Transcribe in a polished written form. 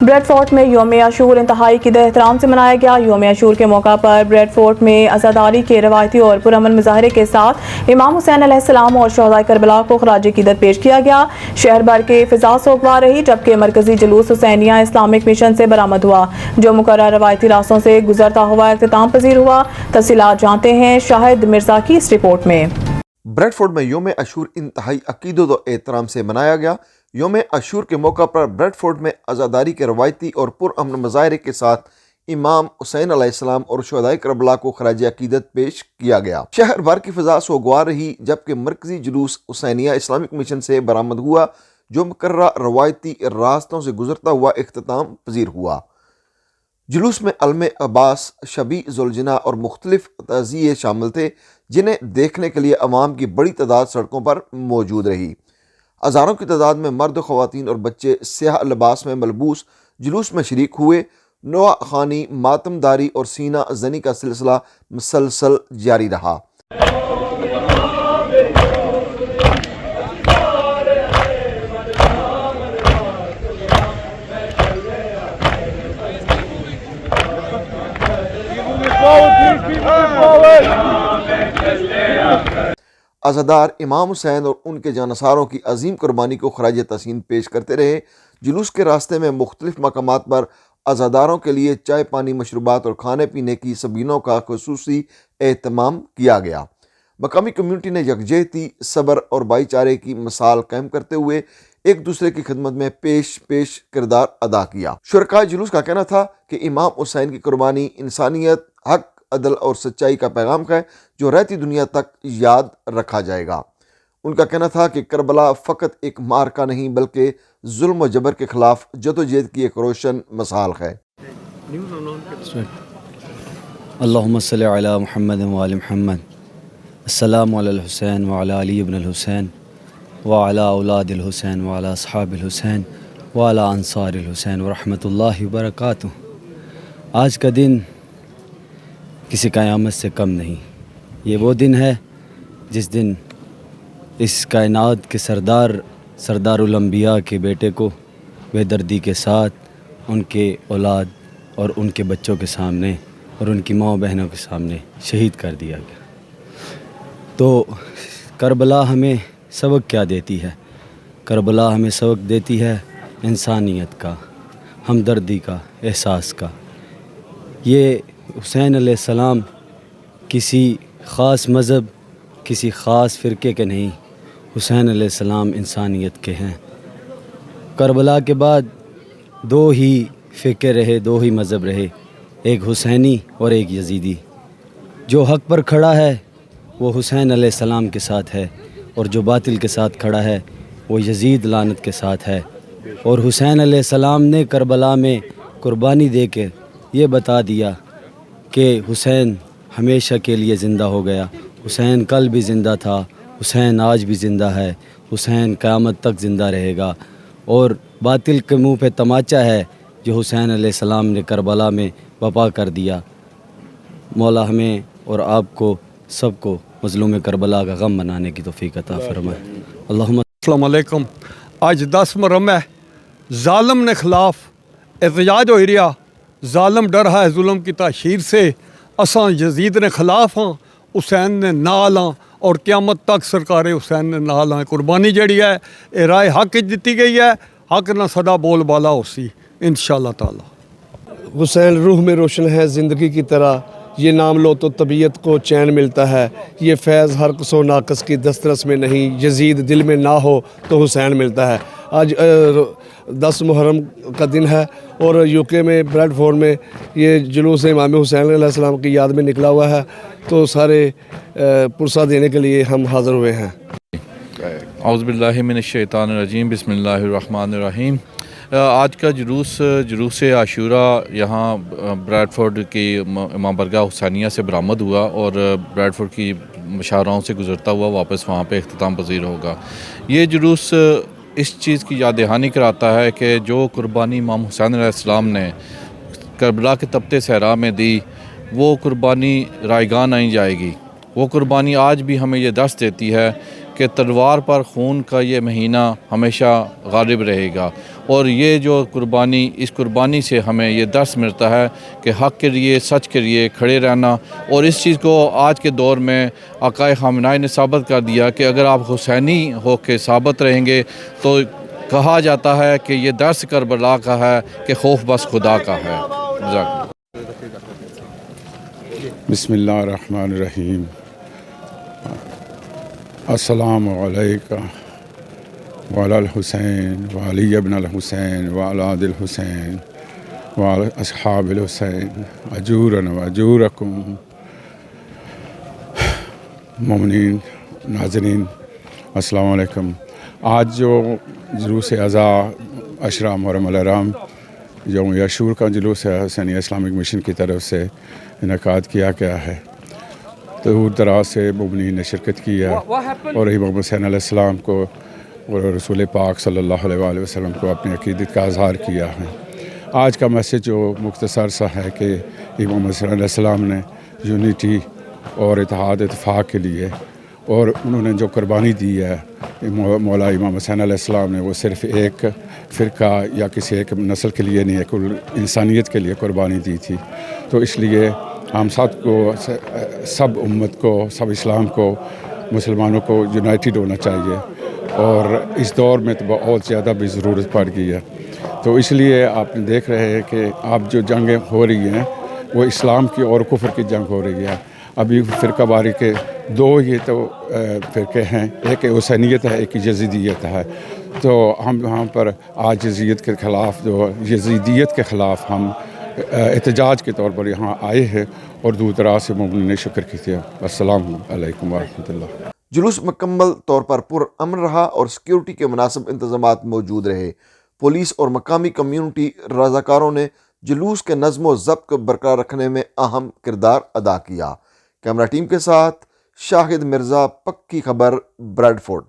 Bread fort میں یوم عاشور انتہائی عقیدت احترام سے منایا گیا۔ یوم عاشور کے موقع پر بریڈ فورٹ میں عزاداری کے روایتی اور پرامن مظاہرے کے ساتھ امام حسین علیہ السلام اور شہدائے کربلا کو خراج عقیدت پیش کیا گیا۔ شہر بھر کے فضا سوگوار رہی، جبکہ مرکزی جلوس حسینیہ اسلامک مشن سے برآمد ہوا، جو مقررہ روایتی راستوں سے گزرتا ہوا اختتام پذیر ہوا۔ تفصیلات جانتے ہیں شاہد مرزا کی اس رپورٹ میں۔ بریڈ فورٹ میں یوم عاشور انتہائی عقیدت و احترام سے منایا گیا۔ یوم عاشور کے موقع پر بریڈ فورٹ میں عزاداری کے روایتی اور پرامن مظاہرے کے ساتھ امام حسین علیہ السلام اور شہدائے کربلا کو خراج عقیدت پیش کیا گیا۔ شہر بھر کی فضا سوگوار رہی، جبکہ مرکزی جلوس حسینیہ اسلامک مشن سے برآمد ہوا، جو مقررہ روایتی راستوں سے گزرتا ہوا اختتام پذیر ہوا۔ جلوس میں علم عباس، شبیع ذوالجناح اور مختلف تعزیے شامل تھے، جنہیں دیکھنے کے لیے عوام کی بڑی تعداد سڑکوں پر موجود رہی۔ ہزاروں کی تعداد میں مرد، خواتین اور بچے سیاہ لباس میں ملبوس جلوس میں شریک ہوئے۔ نوحہ خوانی، ماتم داری اور سینہ زنی کا سلسلہ مسلسل جاری رہا۔ عزادار امام حسین اور ان کے جانثاروں کی عظیم قربانی کو خراج تحسین پیش کرتے رہے۔ جلوس کے راستے میں مختلف مقامات پر عزاداروں کے لیے چائے، پانی، مشروبات اور کھانے پینے کی سبیلوں کا خصوصی اہتمام کیا گیا۔ مقامی کمیونٹی نے یکجہتی، صبر اور بھائی چارے کی مثال قائم کرتے ہوئے ایک دوسرے کی خدمت میں پیش کردار ادا کیا۔ شرکائے جلوس کا کہنا تھا کہ امام حسین کی قربانی انسانیت، حق، عدل اور سچائی کا پیغام ہے، جو رہتی دنیا تک یاد رکھا جائے گا۔ ان کا کہنا تھا کہ کربلا فقط ایک معرکہ نہیں، بلکہ ظلم و جبر کے خلاف جدوجہد کی ایک روشن مثال ہے۔ اللہم صلی علی محمد وآل محمد۔ السلام علی الحسین وعلی علی ابن الحسین وعلی اولاد الحسین وعلی اصحاب الحسین وعلی انصار الحسین ورحمۃ اللہ وبرکاتہ۔ آج کا دن کسی قیامت سے کم نہیں۔ یہ وہ دن ہے جس دن اس کائنات کے سردار الانبیاء کے بیٹے کو بے دردی کے ساتھ ان کے اولاد اور ان کے بچوں کے سامنے اور ان کی ماں بہنوں کے سامنے شہید کر دیا گیا۔ تو کربلا ہمیں سبق کیا دیتی ہے؟ کربلا ہمیں سبق دیتی ہے انسانیت کا، ہمدردی کا، احساس کا۔ یہ حسین علیہ السلام کسی خاص مذہب، کسی خاص فرقے کے نہیں، حسین علیہ السلام انسانیت کے ہیں۔ کربلا کے بعد دو ہی فرقے رہے، دو ہی مذہب رہے، ایک حسینی اور ایک یزیدی۔ جو حق پر کھڑا ہے وہ حسین علیہ السلام کے ساتھ ہے، اور جو باطل کے ساتھ کھڑا ہے وہ یزید لعنت کے ساتھ ہے۔ اور حسین علیہ السلام نے کربلا میں قربانی دے کے یہ بتا دیا کہ حسین ہمیشہ کے لیے زندہ ہو گیا۔ حسین کل بھی زندہ تھا، حسین آج بھی زندہ ہے، حسین قیامت تک زندہ رہے گا۔ اور باطل کے منہ پہ تماچا ہے جو حسین علیہ السلام نے کربلا میں وپا کر دیا۔ مولا ہمیں اور آپ کو سب کو مظلوم کربلا کا غم منانے کی توفیق عطا فرمائے۔ اللہم السلام علیکم۔ آج 10 محرم ہے۔ ظالم نے خلاف احتجاج ہوئی رہا، ظالم ڈر ہے ظلم کی تحشیر سے۔ اساں یزید نے خلاف ہاں، حسین نے نال ہاں، اور قیامت تک سرکار حسین نے نال ہاں۔ قربانی جڑی ہے اے رائے حق دیتی گئی ہے، حق نہ سدا بول بالا ہو سی انشاءاللہ تعالی۔ حسین روح میں روشن ہے زندگی کی طرح، یہ نام لو تو طبیعت کو چین ملتا ہے۔ یہ فیض ہر قص و ناقص کی دسترس میں نہیں، یزید دل میں نہ ہو تو حسین ملتا ہے۔ آج 10 محرم کا دن ہے، اور UK میں بریڈ فورٹ میں یہ جلوس امام حسین علیہ السلام کی یاد میں نکلا ہوا ہے، تو سارے پرسہ دینے کے لیے ہم حاضر ہوئے ہیں۔ اعوذ باللہ من الشیطان الرجیم، بسم اللہ الرحمن الرحیم۔ آج کا جلوس عاشوراء یہاں بریڈ فورٹ کی امام برگاہ حسینیہ سے برآمد ہوا، اور بریڈ فورٹ کی مشاہراہوں سے گزرتا ہوا واپس وہاں پہ اختتام پذیر ہوگا۔ یہ جلوس اس چیز کی یاد دہانی کراتا ہے کہ جو قربانی امام حسین علیہ السلام نے کربلا کے تپتے صحرا میں دی، وہ قربانی رائگاں نہیں جائے گی۔ وہ قربانی آج بھی ہمیں یہ درس دیتی ہے کہ تلوار پر خون کا یہ مہینہ ہمیشہ غالب رہے گا، اور یہ جو قربانی، اس قربانی سے ہمیں یہ درس ملتا ہے کہ حق کے لیے، سچ کے لیے کھڑے رہنا، اور اس چیز کو آج کے دور میں آقائے خامنہئی نے ثابت کر دیا کہ اگر آپ حسینی ہو کے ثابت رہیں گے تو کہا جاتا ہے کہ یہ درس کربلا کا ہے کہ خوف بس خدا کا ہے۔ جزاک اللہ۔ بسم اللہ الرحمن الرحیم۔ السلام علیکم وعلی الحسین وعلی ابن الحسین وعلاد الحسین وعلی اصحاب الحسین اجورن واجورکم۔ مومنین، ناظرین، السلام علیکم۔ آج جو جلوس اعزا عشرہ محرم الحرام یوم عاشور کا جلوس ہے، حسینیہ اسلامک مشن کی طرف سے انعقاد کیا گیا ہے۔ دور دراز سے مومنین نے شرکت کی ہے اور امام حسین علیہ السلام کو اور رسول پاک صلی اللہ علیہ وآلہ وسلم کو اپنی عقیدت کا اظہار کیا ہے۔ آج کا میسیج جو مختصر سا ہے کہ امام حسین علیہ السلام نے یونیٹی اور اتحاد اتفاق کے لیے، اور انہوں نے جو قربانی دی ہے مولا امام حسین علیہ السلام نے، وہ صرف ایک فرقہ یا کسی ایک نسل کے لیے نہیں، کل انسانیت کے لیے قربانی دی تھی۔ تو اس لیے ہم سب کو، سب امت کو، سب اسلام کو، مسلمانوں کو یونائٹڈ ہونا چاہیے، اور اس دور میں تو بہت زیادہ بھی ضرورت پڑ گئی ہے۔ تو اس لیے آپ دیکھ رہے ہیں کہ اب جو جنگیں ہو رہی ہیں وہ اسلام کی اور کفر کی جنگ ہو رہی ہے۔ ابھی فرقہ واری کے دو ہی تو فرقے ہیں، ایک حسینیت ہے، ایک یزیدیت ہے۔ تو ہم وہاں پر آج یزیدیت کے خلاف، جو یزیدیت کے خلاف ہم احتجاج کے طور پر یہاں آئے ہیں، اور دور دراز سے مومنین نے شکر کی تھی۔ السلام علیکم ورحمۃ اللہ۔ جلوس مکمل طور پر پرامن رہا اور سیکیورٹی کے مناسب انتظامات موجود رہے۔ پولیس اور مقامی کمیونٹی رضاکاروں نے جلوس کے نظم و ضبط کو برقرار رکھنے میں اہم کردار ادا کیا۔ کیمرہ ٹیم کے ساتھ شاہد مرزا، پکی خبر، بریڈ فورڈ۔